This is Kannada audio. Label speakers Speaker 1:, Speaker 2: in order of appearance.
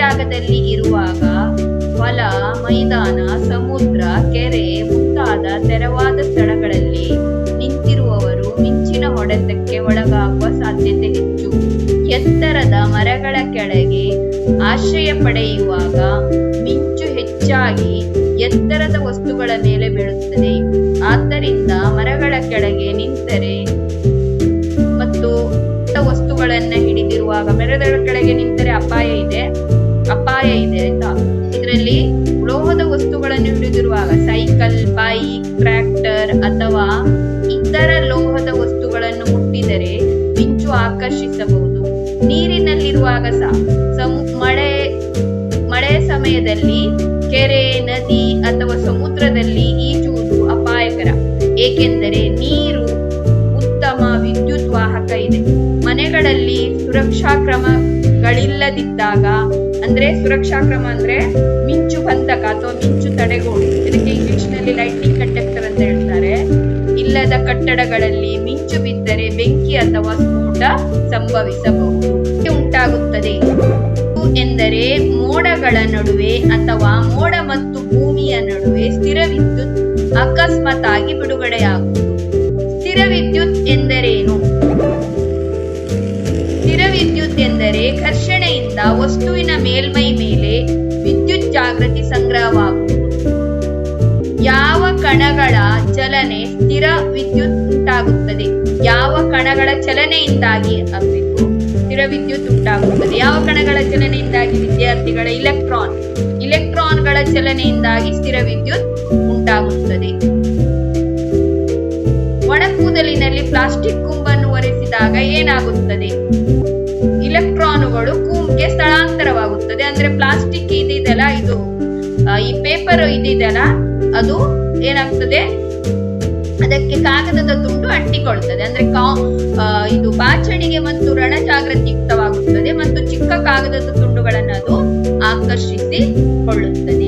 Speaker 1: ಜಾಗದಲ್ಲಿ ಇರುವಾಗ ಹೊಲ, ಮೈದಾನ, ಸಮುದ್ರ, ಕೆರೆ ಮುಂತಾದ ತೆರವಾದ ಸ್ಥಳಗಳಲ್ಲಿ ನಿಂತಿರುವವರು ಮಿಂಚಿನ ಹೊಡೆತಕ್ಕೆ ಒಳಗಾಗುವ ಸಾಧ್ಯತೆ ಹೆಚ್ಚು. ಎತ್ತರದ ಮರಗಳ ಕೆಳಗೆ ಆಶ್ರಯ ಪಡೆಯುವಾಗ ಮಿಂಚು ಹೆಚ್ಚಾಗಿ ಎತ್ತರದ ವಸ್ತುಗಳ ಮೇಲೆ ಬೀಳುತ್ತದೆ. ಆದ್ದರಿಂದ ಮರಗಳ ಕೆಳಗೆ ನಿಂತರೆ ಮತ್ತು ವಸ್ತುಗಳನ್ನ ಹಿಡಿದಿರುವಾಗ ಮರಗಳ ಕೆಳಗೆ ನಿಂತರೆ ಅಪಾಯ ಇದೆ ಆಯ್ತಾ. ಇದರಲ್ಲಿ ಲೋಹದ ವಸ್ತುಗಳನ್ನು ಹಿಡಿದಿರುವಾಗ ಸೈಕಲ್, ಬೈಕ್, ಟ್ರ್ಯಾಕ್ಟರ್ ಅಥವಾ ಇತರ ಲೋಹದ ವಸ್ತುಗಳನ್ನು ಮುಟ್ಟಿದರೆ ಮಿಂಚು ಆಕರ್ಷಿಸಬಹುದು. ನೀರಿನಲ್ಲಿರುವಾಗ ಸಹ ಮಳೆ ಸಮಯದಲ್ಲಿ ಕೆರೆ, ನದಿ ಅಥವಾ ಸಮುದ್ರದಲ್ಲಿ ಈಜುವುದು ಅಪಾಯಕರ, ಏಕೆಂದರೆ ನೀರು ಉತ್ತಮ ವಿದ್ಯುತ್ ವಾಹಕ ಇದೆ. ಮನೆಗಳಲ್ಲಿ ಸುರಕ್ಷಾ ಕ್ರಮಗಳಿಲ್ಲದಿದ್ದಾಗ, ಸುರಕ್ಷಾ ಕ್ರಮ ಅಂದ್ರೆ ಮಿಂಚು ಬಂಧಕ ಅಥವಾ ಮಿಂಚು ತಡೆಗೋಡೆ, ಇದಕ್ಕೆ ಇಂಗ್ಲಿಷ್ ನಲ್ಲಿ ಲೈಟ್ನಿಂಗ್ ಕಂಡಕ್ಟರ್ ಅಂತ ಹೇಳ್ತಾರೆ, ಇಲ್ಲದ ಕಟ್ಟಡಗಳಲ್ಲಿ ಮಿಂಚು ಬಿದ್ದರೆ ಬೆಂಕಿ ಅಥವಾ ಸ್ಫೋಟ ಸಂಭವಿಸಬಹುದು ಉಂಟಾಗುತ್ತದೆ. ಎಂದರೆ ಮೋಡಗಳ ನಡುವೆ ಅಥವಾ ಮೋಡ ಮತ್ತು ಭೂಮಿಯ ನಡುವೆ ಸ್ಥಿರ ವಿದ್ಯುತ್ ಅಕಸ್ಮಾತ್ ಆಗಿ ಬಿಡುಗಡೆಯಾಗುವುದು. ಸ್ಥಿರ ವಿದ್ಯುತ್ ಎಂದರೇನು? ಸ್ಥಿರ ವಿದ್ಯುತ್ ಎಂದರೆ ಘರ್ಷಣೆಯಿಂದ ವಸ್ತುವಿನ ಮೇಲ್ಮೈ ಮೇಲೆ ವಿದ್ಯುತ್ ಜಾಗೃತಿ ಸಂಗ್ರಹವಾಗುವುದು. ಯಾವ ಕಣಗಳ ಚಲನೆ ಸ್ಥಿರ ವಿದ್ಯುತ್ ಉಂಟಾಗುತ್ತದೆ? ಯಾವ ಕಣಗಳ ಚಲನೆಯಿಂದಾಗಿ ಆಗಬೇಕು ಸ್ಥಿರ ವಿದ್ಯುತ್ ಉಂಟಾಗುತ್ತದೆ? ಯಾವ ಕಣಗಳ ಚಲನೆಯಿಂದಾಗಿ? ವಿದ್ಯಾರ್ಥಿಗಳ ಇಲೆಕ್ಟ್ರಾನ್ಗಳ ಚಲನೆಯಿಂದಾಗಿ ಸ್ಥಿರ ವಿದ್ಯುತ್ ಉಂಟಾಗುತ್ತದೆ. ಒಣಕೂದಲಿನಲ್ಲಿ ಪ್ಲಾಸ್ಟಿಕ್ ಕೂಂಬನ್ನು ಒರೆಸಿದಾಗ ಏನಾಗುತ್ತದೆ? ಇಲೆಕ್ಟ್ರಾನುಗಳು ಕೂಂಬ್ಗೆ ಸ್ಥಳಾಂತರವಾಗುತ್ತದೆ. ಅಂದ್ರೆ ಪ್ಲಾಸ್ಟಿಕ್ ಇದೆಯಲ್ಲ, ಇದು ಈ ಪೇಪರ್ ಇದೆಯಲ್ಲ, ಅದು ಏನಾಗ್ತದೆ, ಅದಕ್ಕೆ ಕಾಗದದ ತುಂಡು ಅಂಟಿಕೊಳ್ತದೆ. ಅಂದ್ರೆ ಇದು ಬಾಚಣಿಗೆ ಮತ್ತು ರಣಜಾಗೃತಿಯುಕ್ತವಾಗುತ್ತದೆ ಮತ್ತು ಚಿಕ್ಕ ಕಾಗದದ ತುಂಡುಗಳನ್ನು ಅದು ಆಕರ್ಷಿಸಿಕೊಳ್ಳುತ್ತದೆ.